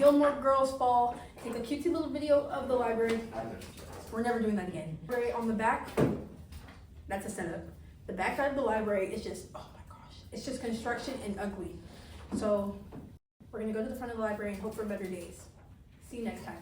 Gilmore Girls fall, take a cutesy little video of the library. We're never doing that again. Right on the back, that's a setup. The back side of the library is just, oh my gosh, it's just construction and ugly. So we're gonna go to the front of the library and hope for better days. See you next time.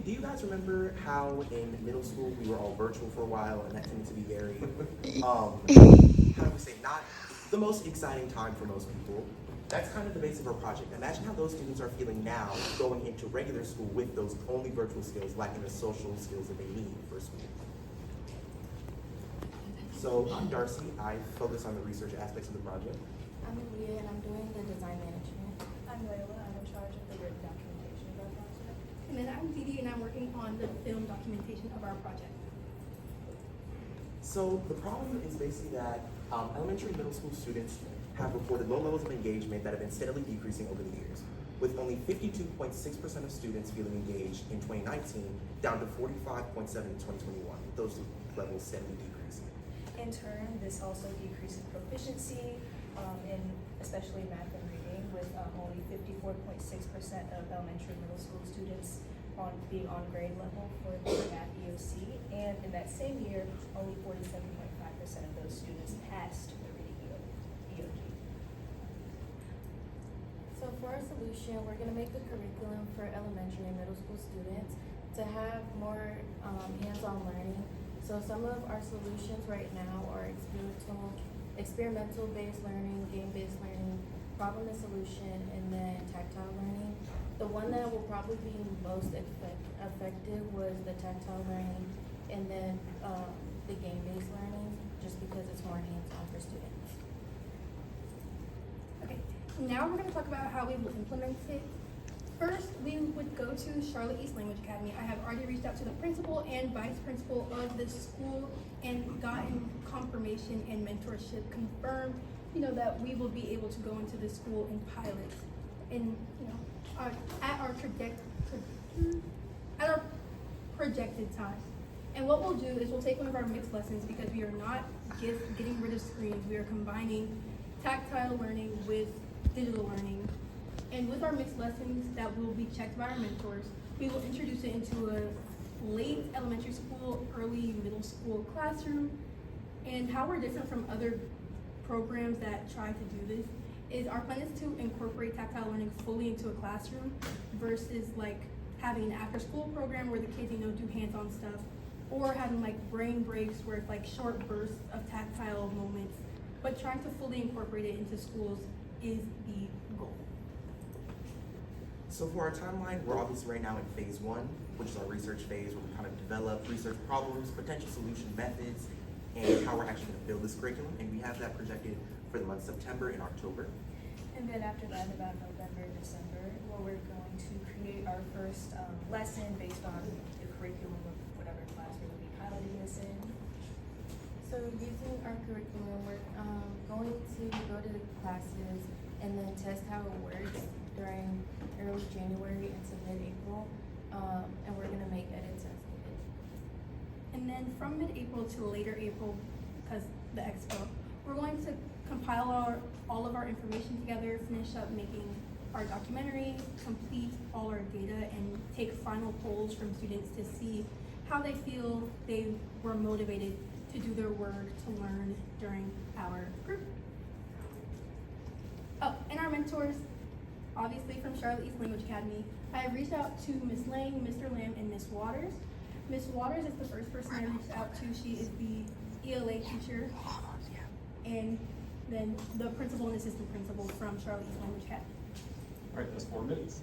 Do you guys remember how in middle school we were all virtual for a while, and that tended to be very, how do we say, not the most exciting time for most people? That's kind of the base of our project. Imagine how those students are feeling now going into regular school with those only virtual skills, lacking the social skills that they need for school. So I'm Darcy. I focus on the research aspects of the project. I'm Leah, and I'm doing the design management. I'm Layla. I'm in charge of the written documentation of our project. And then I'm Didi, and I'm working on the film documentation of our project. So the problem is basically that elementary and middle school students have reported low levels of engagement that have been steadily decreasing over the years, with only 52.6% of students feeling engaged in 2019, down to 45.7% in 2021, with those levels steadily decreasing. In turn, this also decreases proficiency in especially math and reading, with only 54.6% of elementary and middle school students being on grade level for the math EOC, and in that same year, only 47.5% of those students passed the reading EOG. So for our solution, we're going to make the curriculum for elementary and middle school students to have more hands-on learning. So some of our solutions right now are experimental-based learning, game-based learning, problem and solution, and then tactile learning. The one that will probably be most effective was the tactile learning, and then the game-based learning, just because it's more hands-on for students. Okay, now we're going to talk about how we will implement it. First, we would go to Charlotte East Language Academy. I have already reached out to the principal and vice principal of this school and gotten confirmation and mentorship confirmed, that we will be able to go into this school and pilot in, at our projected time. And what we'll do is we'll take one of our mixed lessons, because we are not just getting rid of screens. We are combining tactile learning with digital learning. And with our mixed lessons that will be checked by our mentors, we will introduce it into a late elementary school, early middle school classroom. And how we're different from other programs that try to do this is our plan is to incorporate tactile learning fully into a classroom versus like having an after school program where the kids, do hands-on stuff, or having like brain breaks where it's like short bursts of tactile moments. But trying to fully incorporate it into schools is the goal. So for our timeline, we're obviously right now in phase 1, which is our research phase, where we kind of develop research problems, potential solution methods, and how we're actually going to build this curriculum. And we have that projected for the month of September and October. And then after that, about November, December, where we're going to create our first lesson based on the curriculum of whatever class we're going to be piloting this in. So using our curriculum, we're going to go to the classes and then test how it works during early January into mid-April, and we're going to make edits as needed. And then from mid-April to later April, because the expo, we're going to compile all of our information together, finish up making our documentary, complete all our data, and take final polls from students to see how they feel they were motivated to do their work, to learn during our group. Oh, and our mentors, obviously from Charlotte East Language Academy. I have reached out to Ms. Lang, Mr. Lamb, and Ms. Waters. Ms. Waters is the first person I reached out to. She is the ELA teacher. And then the principal and assistant principal from Charlotte East Language Academy. All right, that's 4 minutes.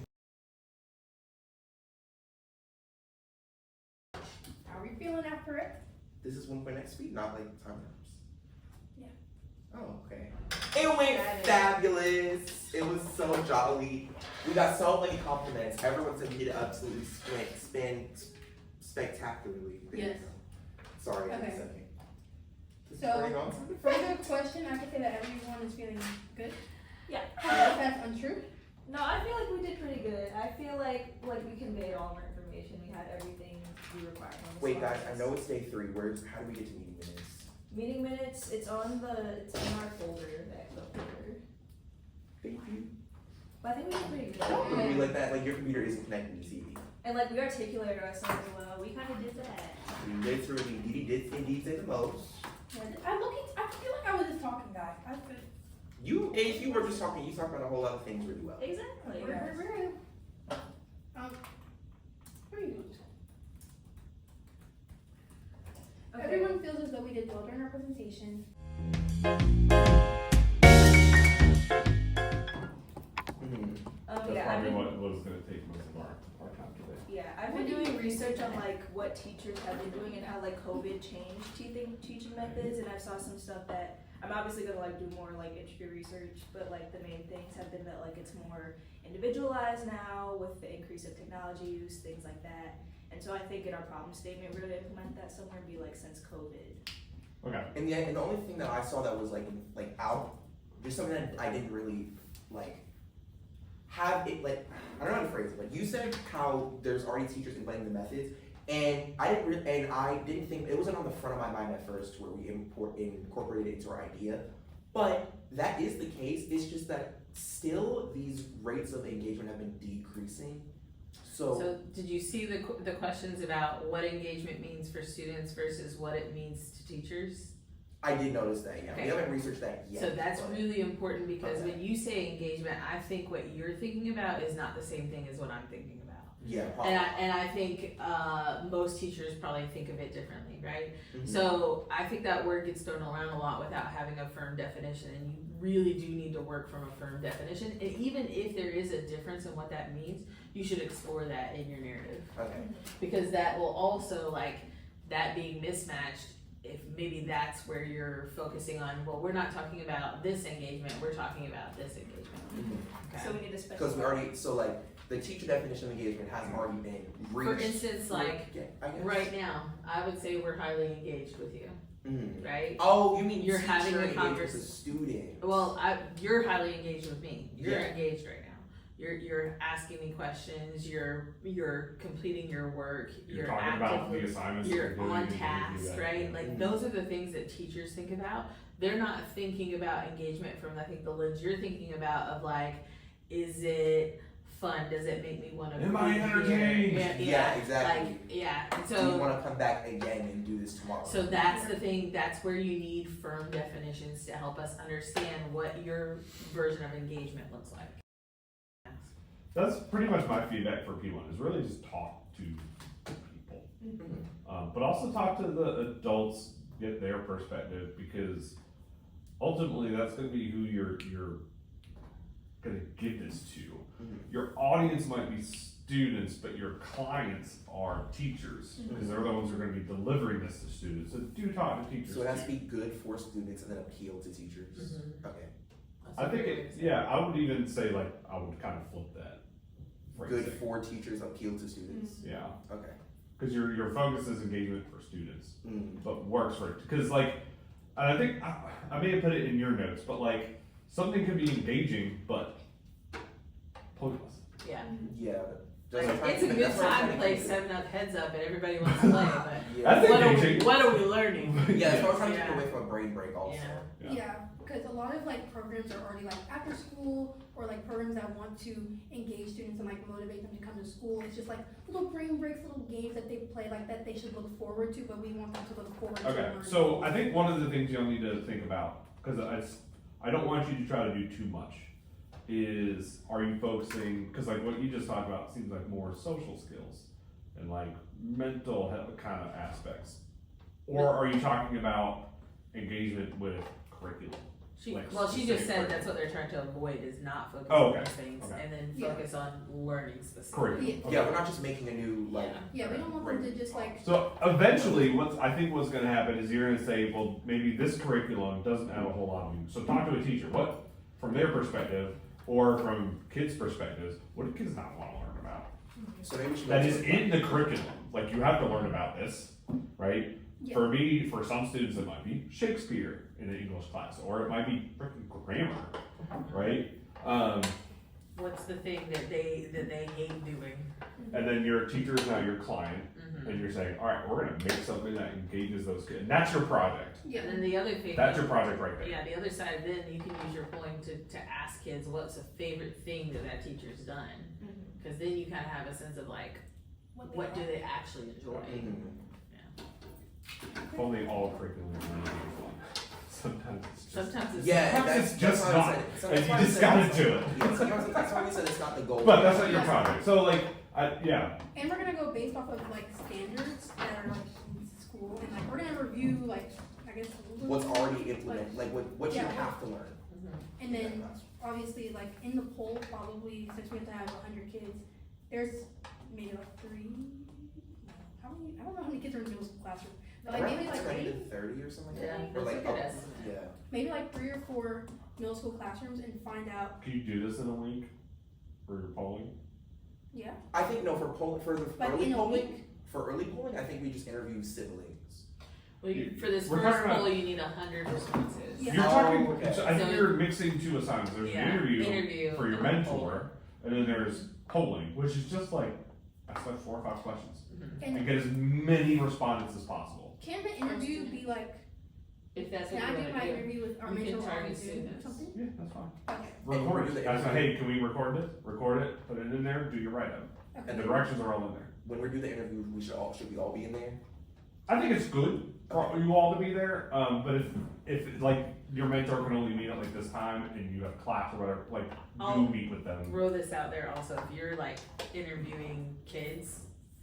How are we feeling after it? This is 1.x speed, not like time terms. Yeah. Oh, okay. It went fabulous. It was so jolly. We got so many compliments. Everyone said we did absolutely spectacularly. There you Yes. go. Sorry, Okay. I'm second. So, further question, I can say that everyone is feeling good. Yeah. However, that's untrue. No, I feel like we did pretty good. I feel like we conveyed all of our information. We had everything we required on the Wait, guys, I slides. know it's day 3. How do we get to meeting minutes? Meeting minutes, it's in our folder, the Excel folder. Thank you. But I think we did pretty good. Don't be And, like that. Like your computer isn't connected to TV. and like we articulated ourselves well. We kind of did that. We did through the Didi did indeed say the most. I feel like I was just talking, guys. I feel. If you were just talking, you talked about a whole lot of things really well. Exactly. Where are you? Okay. Everyone feels as though we did well during our presentation. That's Yeah, probably what was gonna take most of our time today. Yeah, I've been doing research on like what teachers have been doing and how like COVID changed teaching methods, and I saw some stuff that I'm obviously gonna like do more like industry research, but like the main things have been that like it's more individualized now with the increase of technology use, things like that. And so I think in our problem statement, we're gonna implement that somewhere and be like since COVID. Okay. And the only thing that I saw that was like out, just something that I didn't really like have it like, I don't know how to phrase it, but you said how there's already teachers implementing the methods, and I didn't think it wasn't on the front of my mind at first where we incorporated it into our idea, but that is the case. It's just that still these rates of engagement have been decreasing. So did you see the questions about what engagement means for students versus what it means to teachers? I did notice that, yeah. Okay. We haven't researched that yet. So that's but- really important because Okay. when you say engagement, I think what you're thinking about is not the same thing as what I'm thinking about. Yeah, probably. And I think most teachers probably think of it differently, right? Mhm. So I think that word gets thrown around a lot without having a firm definition, and you really do need to work from a firm definition. And even if there is a difference in what that means, you should explore that in your narrative, Okay. because that will also, like, that being mismatched, if maybe that's where you're focusing on, well, we're not talking about this engagement, we're talking about this engagement. Okay. So we need to specify. Because we already, so like, the teacher definition of engagement has already been reached. For instance, like, Yeah, I guess. right now, I would say we're highly engaged with you, Mhm. right? Oh, you mean You're having teacher a engagement convers- with the student. Well, you're highly engaged with me. You're Yeah. engaged right now. You're asking me questions. You're completing your work. You're talking about the assignments. that You're doing, on and things task, like that. right? Like those are the things that teachers think about. They're not thinking about engagement from, I think, the lens you're thinking about of like, is it fun? Does it make me want to? Am I entertained? Yeah, exactly. Like, yeah. And Do you so, want to come back again and do this tomorrow? so that's the thing. That's where you need firm definitions to help us understand what your version of engagement looks like. That's pretty much my feedback for P1 is really just talk to people. Mhm. But also talk to the adults, get their perspective, because ultimately that's going to be who you're going to give this to. Mhm. Your audience might be students, but your clients are teachers, because they're the ones who are going to be delivering this to students. So do talk to teachers. So it has to too. be good for students and then appeal to teachers. Mhm. Okay. I think I would even say like I would kind of flip that. Good phrasing. for teachers, appeal to students. Yeah, Okay. because your focus is engagement for students. Mm. But works for it because like and I think I may have put it in your notes, but like something could be engaging but pointless. Yeah. Yeah. Like, That's what I'm it's a trying- good that's what I'm time trying to play think. 7 Up Heads Up and everybody wants to play, but Yeah. That's what engaging. are we learning? Yeah, that's what I'm trying to Yeah. get away from a brain break also. Yeah. Yeah. Yeah, because a lot of like programs are already like after school or like programs that want to engage students and like motivate them to come to school. It's just like little brain breaks, little games that they play like that they should look forward to, but we want them to look forward to. Okay, learning. so I think one of the things you'll need to think about, because I don't want you to try to do too much, is are you focusing, because like what you just talked about seems like more social skills and like mental health kind of aspects, or are you talking about engagement with curriculum She Like, she just specific said that's what they're trying to avoid is not focus Oh, on okay. those things Okay. and then Yeah. focus on learning specifically. Curriculum. Yeah, we're not just making a new, like. Yeah, we don't want them to just like, So eventually, I think what's gonna happen is you're gonna say, well, maybe this curriculum doesn't have a whole lot of you. So talk to a teacher, what, from their perspective, or from kids' perspectives, what do kids not wanna learn about? So maybe we should. That go is to- in the curriculum, like you have to learn about this, right? Yeah. For me, for some students, it might be Shakespeare in an English class, or it might be freaking grammar, right? What's the thing that they hate doing? And then your teacher is now your client, Mm-hmm. and you're saying, all right, we're gonna make something that engages those kids, and that's your project. yeah. And then the other thing. That's your project right there. Yeah, the other side, then you can use your polling to ask kids what's a favorite thing that teacher's done. Mm-hmm. Cause then you kinda have a sense of like, what do they actually enjoy? Mhm. If only all curriculum was really fun. Sometimes it's just. Sometimes it's. Yeah, Sometimes that's it's just that's why I not, said it. So and that's you why I just said gotta it's- do it. Yeah, sometimes that's why we said it's not the goal. But that's not your project, so like, yeah, And we're gonna go based off of like standards that are like in school, and like we're gonna review like, I guess. What's already implemented, like what you Yeah. have to learn. Mhm. And then obviously like in the poll, probably since we have to have 100 kids, there's maybe like 3, how many, I don't know how many kids are in the middle school classroom. But like maybe like 20 8, to 30 or something like Yeah, that. that's Or a like good up- estimate. Yeah. maybe like 3 or 4 middle school classrooms and find out, can you do this in a week for your polling? yeah, I think no, for polling, for the like early in a polling, week. for early polling, I think we just interview siblings. Well, for this We're first talking about- poll, you need 100 responses. Yeah. You're Oh, talking, okay. so I think So- you're mixing two assignments, there's Yeah, an interview interview for your and then mentor, and then there's polling, which is just like, ask like 4 or 5 questions. Mhm. And And get as many respondents as possible. can the interview be like, If that's can what I you do wanna my do. interview with our You can mentor on target Zoom or students. something? Yeah, that's fine. Okay, Record do it, the that's, interview. hey, can we record it, put it in there, do your write-up, okay. and the directions are all in there. When we do the interview, should we all be in there? I think it's good for you all to be there, but if like your mentor can only meet at like this time and you have class or whatever, like Oh. do meet with them. Throw this out there also, if you're like interviewing kids,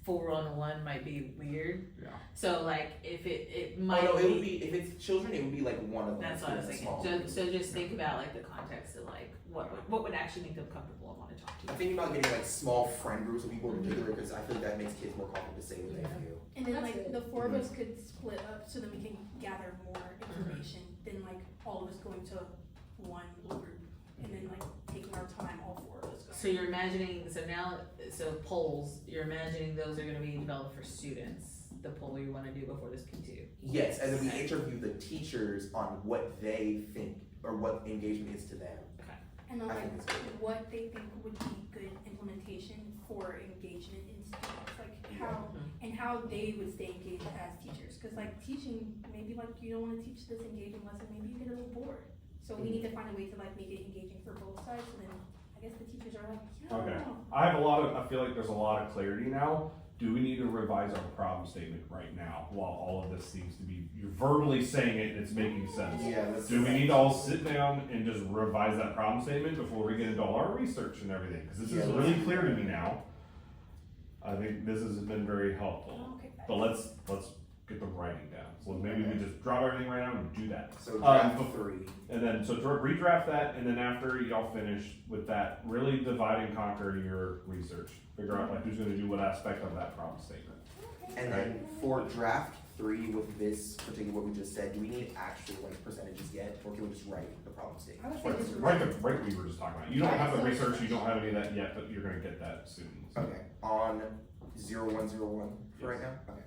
4-on-1 might be weird. Yeah. So like, if it Oh might no, it would be, if it's children, it would be like one of them. That's what I was It's thinking. small. So just think about like the context of like what would actually make them comfortable and want to talk to I'm you. thinking about getting like small friend groups of people in particular because I feel like that makes kids more comfortable to say what they feel. And then That's like good. the 4 of us could split up so that we can gather more information than like all of us going to one group and then like taking our time, all 4 of us going. So you're imagining, so polls, you're imagining those are gonna be developed for students, the poll you wanna do before this P2. Yes, and then we Okay. interview the teachers on what they think or what engagement is to them. And then I like think it's good. what they think would be good implementation for engagement in students, like how, and how they would stay engaged as teachers. Cause like teaching, maybe like you don't wanna teach this engaging lesson, maybe you get a little bored. So we need to find a way to like make it engaging for both sides, so then I guess the teachers are like, yeah. Okay. I feel like there's a lot of clarity now. Do we need to revise our problem statement right now while all of this seems to be, you're verbally saying it and it's making sense? Yeah, that's. Do we need to all sit down and just revise that problem statement before we get into all our research and everything? Cause this is Yeah. really clear to me now. I think this has been very helpful, Okay. but let's get the writing down. So maybe we just drop everything right now and do that. So draft but- 3. And then, so redraft that, and then after y'all finish with that, really divide and conquer your research. Figure out like who's gonna do what aspect of that problem statement. And then for draft 3 with this particular what we just said, do we need actual like percentages yet, or can we just write the problem I statement? would say just Right, what we were just talking about. You don't have the research, you don't have any of that yet, but you're gonna get that soon. Okay, on 0101 for right now? Okay.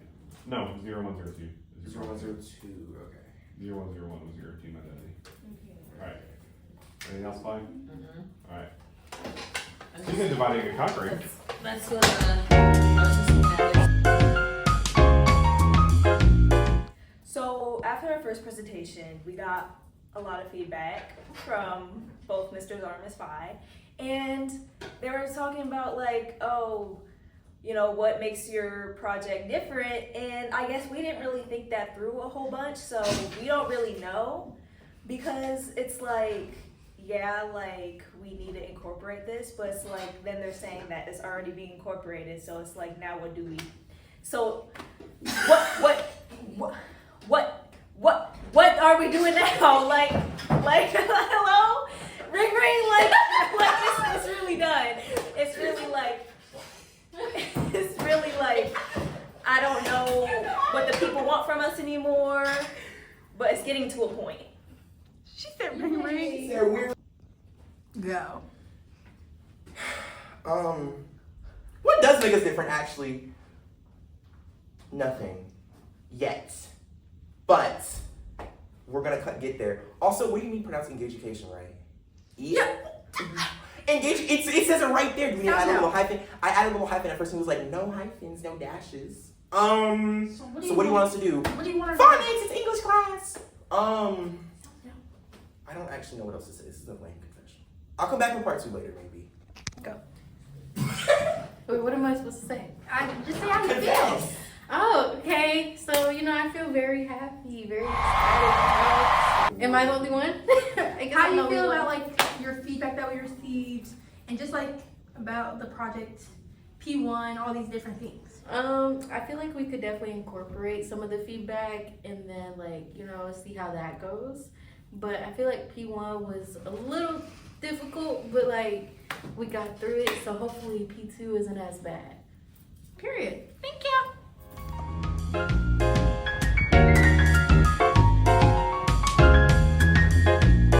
No, 0102. 0102, okay. 0101 was your team identity. Okay. Alright. Anything else, fine? Mm-hmm. Alright. Speaking of dividing and conquering, Let's go to, So after our first presentation, we got a lot of feedback from both Mr. Zar and Ms. Phi, and they were talking about like, oh, you know, what makes your project different, and I guess we didn't really think that through a whole bunch, so we don't really know, because it's like, yeah, like we need to incorporate this, but it's like then they're saying that it's already being incorporated, so it's like now what do we? So what what are we doing now? Like, hello? Ring ring, like it's really done. It's really like, I don't know what the people want from us anymore, but it's getting to a point. She said ring ring. They're weird. Go. What does make us different, actually? Nothing. Yet. But we're gonna get there. Also, what do you mean pronounce engage-ication, right? Yeah. Engage, it says it right there. Do we need to add a little hyphen? I added a little hyphen at first and was like, no hyphens, no dashes. So what do you want us to do? What do you want to Finance, it's English class. I don't actually know what else to say. This is a lame confession. I'll come back for part 2 later, maybe. Wait, what am I supposed to say? I just say how you feel. Confess. Oh, okay. So, I feel very happy, very excited. Am I the only one? I guess How I'm do the you only feel one. about like your feedback that we received, and just like about the project P1, all these different things? I feel like we could definitely incorporate some of the feedback and then see how that goes. But I feel like P1 was a little difficult, but we got through it, so hopefully P2 isn't as bad. Period. Thank you.